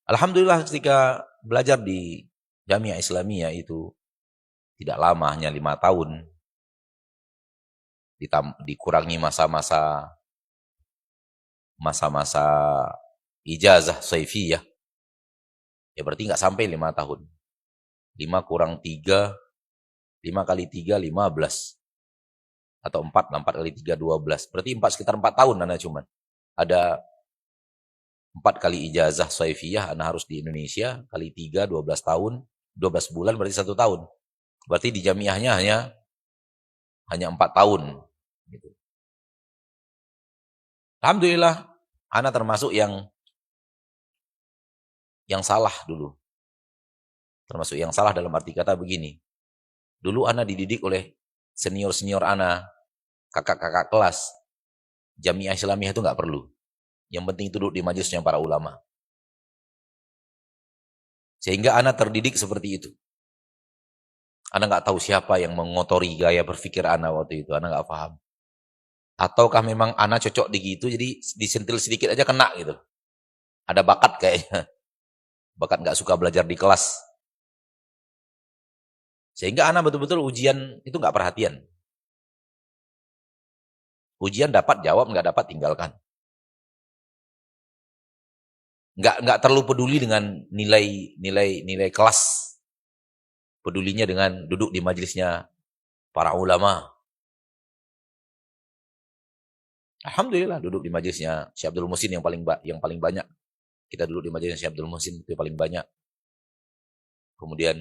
Alhamdulillah ketika belajar di Jamiah Islamiyah itu tidak lama, hanya 5 tahun. Dikurangi masa-masa ijazah saifiyah. Ya berarti nggak sampai 5 tahun. 5 kurang 3, 5 kali 3, 15. Atau 4 kali 3, 12. Berarti sekitar 4 tahun Anda cuman. Ada 4 kali ijazah saifiyah, Anda harus di Indonesia, kali 3, 12 tahun, 12 bulan berarti 1 tahun. Berarti di jamiahnya hanya 4 tahun. Gitu. Alhamdulillah, Anda termasuk yang salah dulu. Termasuk yang salah dalam arti kata begini. Dulu Anda dididik oleh senior-senior Anda, kakak-kakak kelas. Jamiah Islamiyah itu nggak perlu. Yang penting duduk di majelisnya para ulama. Sehingga Anda terdidik seperti itu. Anda nggak tahu siapa yang mengotori gaya berpikir Anda waktu itu. Anda nggak paham. Ataukah memang Anda cocok di gitu, jadi disentil sedikit aja kena gitu. Ada bakat kayaknya. Bakat nggak suka belajar di kelas. Sehingga Anda betul-betul ujian itu nggak perhatian. Ujian dapat jawab, nggak dapat tinggalkan. Nggak terlalu peduli dengan nilai kelas. Pedulinya dengan duduk di majelisnya para ulama. Alhamdulillah duduk di majelisnya Syekh Abdul Muhsin yang paling banyak. Kita duduk di majelisnya Syekh Abdul Muhsin itu paling banyak. Kemudian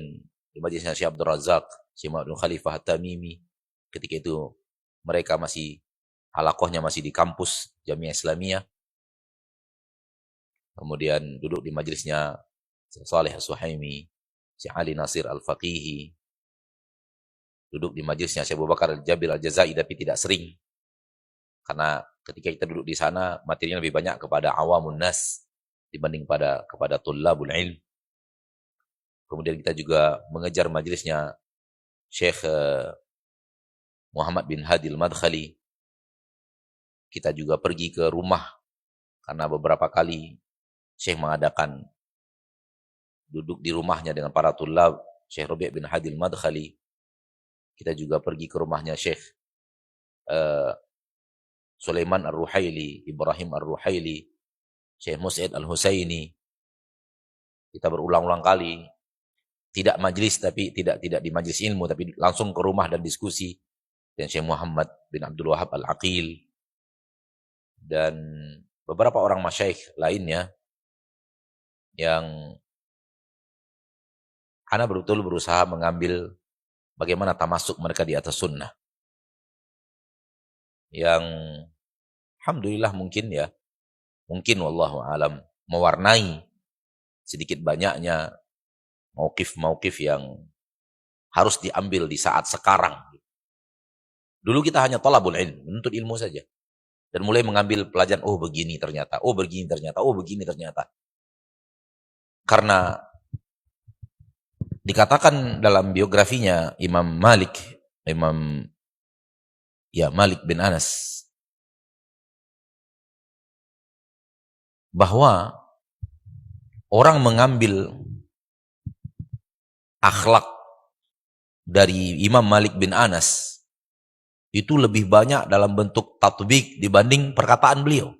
di majelisnya Syekh Abdul Razak, Syekh Abdul Khalifah At-Tamimi. Ketika itu mereka halaqahnya masih di kampus Jamiah Islamiyah. Kemudian duduk di majelisnya Syekh Saleh As-Suhaimi, Syekh Ali Nasir Al-Faqihi. Duduk di majelisnya Syekh Abu Bakar Al-Jabil Al-Jazai tapi tidak sering. Karena ketika kita duduk di sana materinya lebih banyak kepada awamun nas dibanding kepada tullabul ilm. Kemudian kita juga mengejar majelisnya Syekh Muhammad bin Hadi Al-Madkhali. Kita juga pergi ke rumah karena beberapa kali Syekh mengadakan duduk di rumahnya dengan para tullab, Syekh Rabi' bin Hadi Al-Madkhali. Kita juga pergi ke rumahnya Syekh Sulaiman Ar-Ruhaili, Ibrahim Ar-Ruhaili, Syekh Mus'id Al-Husaini. Kita berulang-ulang kali tidak majlis tapi tidak di majlis ilmu tapi langsung ke rumah dan diskusi dengan Syekh Muhammad bin Abdul Wahab Al-Aqil dan beberapa orang masyayikh lainnya yang ana betul berusaha mengambil bagaimana tamasuk mereka di atas sunnah. Yang alhamdulillah mungkin wallahu alam mewarnai sedikit banyaknya mauqif yang harus diambil di saat sekarang. Dulu kita hanya thalabul ilm, menuntut ilmu saja. Dan mulai mengambil pelajaran, oh begini ternyata, oh begini ternyata, oh begini ternyata. Karena dikatakan dalam biografinya Imam Malik bin Anas bahwa orang mengambil akhlak dari Imam Malik bin Anas itu lebih banyak dalam bentuk tatbik dibanding perkataan beliau.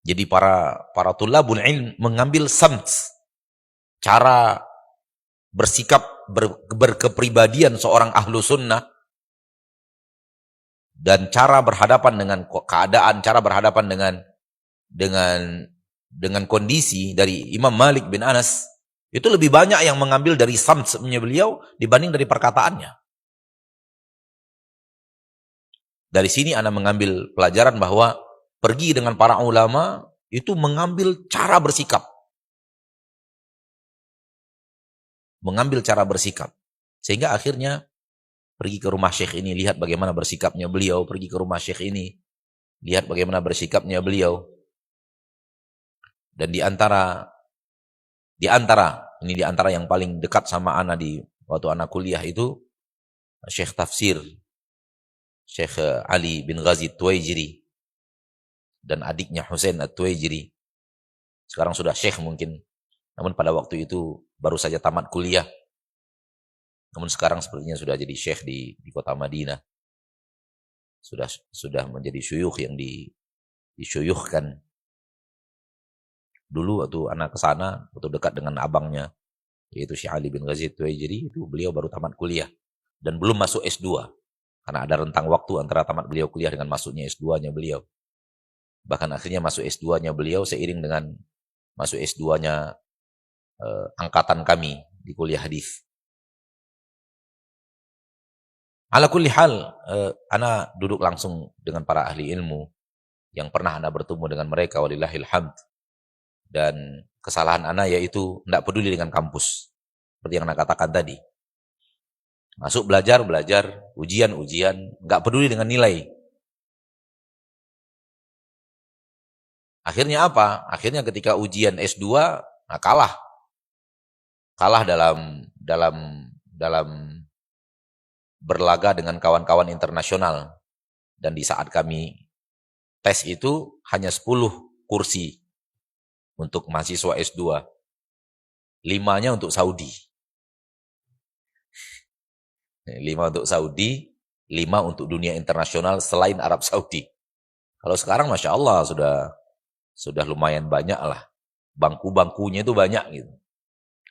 Jadi para tulabul ilm mengambil samt, cara bersikap berkepribadian seorang ahlu sunnah dan cara berhadapan dengan keadaan, cara berhadapan dengan kondisi dari Imam Malik bin Anas itu lebih banyak yang mengambil dari samtnya beliau dibanding dari perkataannya. Dari sini Anda mengambil pelajaran bahwa pergi dengan para ulama itu mengambil cara bersikap. Mengambil cara bersikap. Sehingga akhirnya pergi ke rumah syekh ini, lihat bagaimana bersikapnya beliau. Pergi ke rumah syekh ini, lihat bagaimana bersikapnya beliau. Dan di antara yang paling dekat sama ana waktu ana kuliah itu Syekh Tafsir Syekh Ali bin Ghazi Tuwaijiri dan adiknya Husain At-Tuwaijiri. Sekarang sudah syekh mungkin. Namun pada waktu itu baru saja tamat kuliah. Namun sekarang sepertinya sudah jadi syekh di kota Madinah. Sudah menjadi syuyukh yang disyuyukhkan. Dulu waktu anak ke sana, waktu dekat dengan abangnya, yaitu Syekh Ali bin Ghazi At-Tuwaijiri, itu beliau baru tamat kuliah dan belum masuk S2. Karena ada rentang waktu antara tamat beliau kuliah dengan masuknya S2-nya beliau. Bahkan akhirnya masuk S2-nya beliau seiring dengan masuk S2-nya angkatan kami di kuliah hadis. Ala kulli hal, ana duduk langsung dengan para ahli ilmu yang pernah ana bertemu dengan mereka, walillahil hamd. Dan kesalahan ana yaitu tidak peduli dengan kampus. Seperti yang ana katakan tadi. Masuk belajar, ujian, nggak peduli dengan nilai. Akhirnya apa? Akhirnya ketika ujian S2, nah kalah. Kalah dalam berlaga dengan kawan-kawan internasional. Dan di saat kami tes itu hanya 10 kursi untuk mahasiswa S2. 5-nya untuk Saudi. 5 untuk Saudi, 5 untuk dunia internasional selain Arab Saudi. Kalau sekarang Masya Allah sudah lumayan banyak lah. Bangku-bangkunya itu banyak gitu.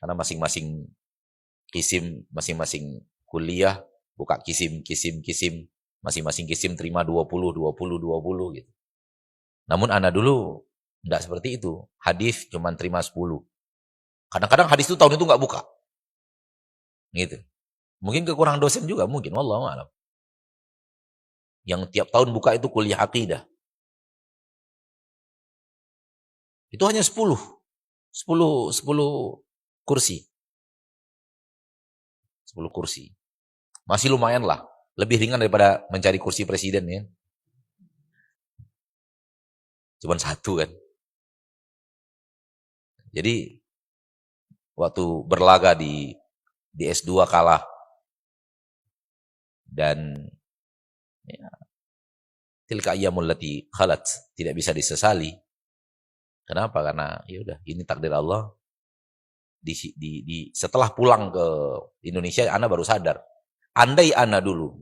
Karena masing-masing kisim, masing-masing kuliah buka kisim. Masing-masing kisim terima 20 gitu. Namun ana dulu enggak seperti itu. Hadis cuma terima 10. Kadang-kadang hadis itu tahun itu enggak buka. Gitu. Mungkin kekurangan dosen juga mungkin, wallahu a'lam. Yang tiap tahun buka itu kuliah akidah. Itu hanya 10 kursi. 10 kursi. Masih lumayan lah. Lebih ringan daripada mencari kursi presiden ya. Cuman 1 kan. Jadi waktu berlaga di S2 kalah. Dan ya, tilka ayyamul lati khalat, tidak bisa disesali. Kenapa? Karena ya udah, ini takdir Allah. Setelah pulang ke Indonesia, ana baru sadar. Andai ana dulu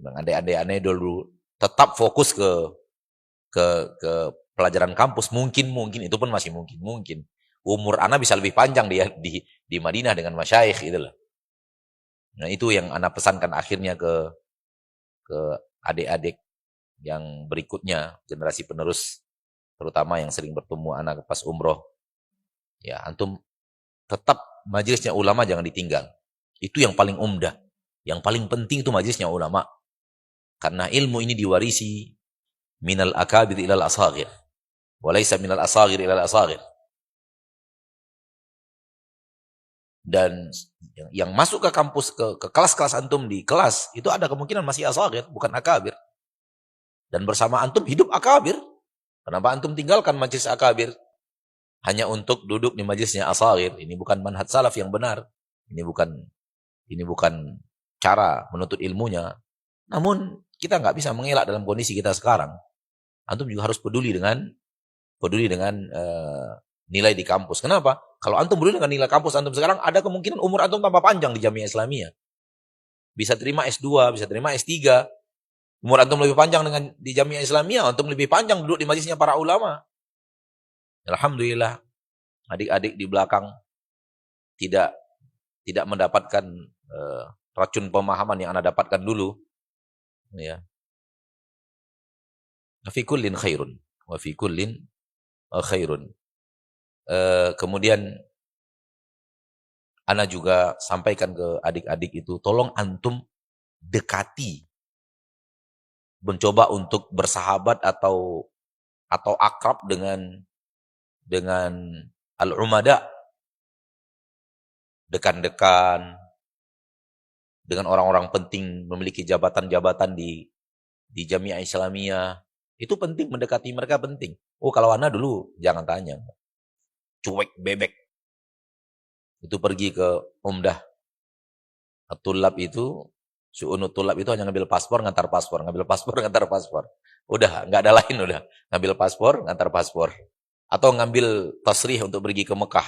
tetap fokus ke pelajaran kampus, mungkin itu pun masih mungkin. Umur ana bisa lebih panjang di Madinah dengan masyayikh gitu loh. Nah, itu yang ana pesankan akhirnya ke adik-adik yang berikutnya, generasi penerus, terutama yang sering bertemu anak pas umroh. Ya, antum tetap majelisnya ulama jangan ditinggal. Itu yang paling umdah. Yang paling penting itu majelisnya ulama. Karena ilmu ini diwarisi minal akabir ilal asagir. Walaysa minal asagir ilal asagir. Dan yang masuk ke kampus, ke kelas-kelas antum di kelas, itu ada kemungkinan masih asagir, bukan akabir. Dan bersama antum hidup akabir. Kenapa antum tinggalkan majelis akabir? Hanya untuk duduk di majelisnya asagir. Ini bukan manhaj salaf yang benar. Ini bukan cara menuntut ilmunya. Namun kita nggak bisa mengelak dalam kondisi kita sekarang. Antum juga harus peduli dengan nilai di kampus. Kenapa? Kalau antum peduli dengan nilai kampus antum sekarang, ada kemungkinan umur antum tambah panjang di Jamiah Islamiyah. Bisa terima S2, bisa terima S3. Umur antum lebih panjang di Jamiah Islamiyah, antum lebih panjang duduk di majelisnya para ulama. Alhamdulillah, adik-adik di belakang tidak mendapatkan racun pemahaman yang anda dapatkan dulu. Ya. Wa fi kullin khairun. Kemudian ana juga sampaikan ke adik-adik itu, tolong antum dekati, mencoba untuk bersahabat atau akrab dengan al-umada, dekan-dekan dengan orang-orang penting, memiliki jabatan-jabatan di Jamiah Islamiyah. Itu penting, mendekati mereka penting. Oh, kalau ana dulu jangan tanya. Cuek bebek. Itu pergi ke Umdah At-Tullab itu, Syu'unut tulab itu hanya ngambil paspor, ngantar paspor, ngambil paspor, ngantar paspor. Udah, nggak ada lain udah. Ngambil paspor, ngantar paspor. Atau ngambil tasrih untuk pergi ke Mekah.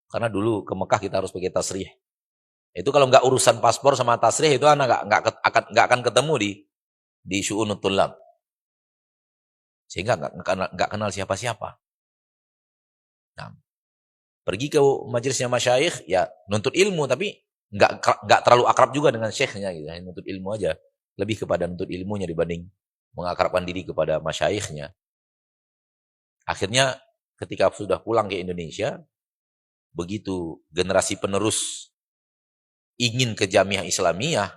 Karena dulu ke Mekah kita harus pakai tasrih. Itu kalau nggak urusan paspor sama tasrih itu anak nggak akan ketemu di syu'unut tulab. Sehingga nggak kenal siapa-siapa. Nah, pergi ke majelisnya masyayikh, ya nuntut ilmu, tapi nggak terlalu akrab juga dengan syekhnya gitu. Hanya nuntut ilmu aja. Lebih kepada nuntut ilmunya dibanding mengakrabkan diri kepada masyayikhnya. Akhirnya ketika sudah pulang ke Indonesia, begitu generasi penerus ingin ke Jamiah Islamiyah,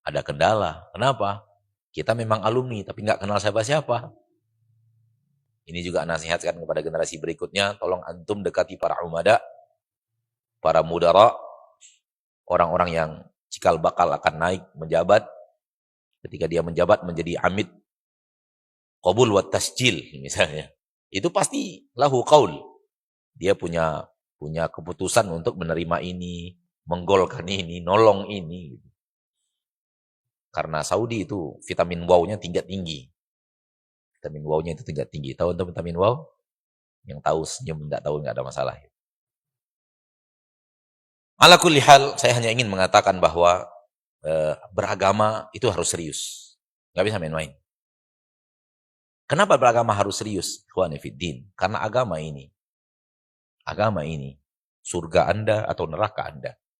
ada kendala. Kenapa? Kita memang alumni, tapi nggak kenal siapa-siapa. Ini juga nasihatkan kepada generasi berikutnya, tolong antum dekati para umada, para mudara, orang-orang yang cikal bakal akan naik menjabat. Ketika dia menjabat menjadi amid qabul wa tasjil misalnya. Itu pasti lahu qaul. Dia punya keputusan untuk menerima ini, menggolkan ini, nolong ini. Karena Saudi itu vitamin wow-nya tinggi. Vitamin wow-nya itu tinggi. Tahu untuk vitamin wow? Yang tahu senyum, enggak tahu enggak ada masalah. Ala kulli hal, saya hanya ingin mengatakan bahwa beragama itu harus serius. Enggak bisa main-main. Kenapa beragama harus serius? Ikhwani fiddin. Karena agama ini surga Anda atau neraka Anda.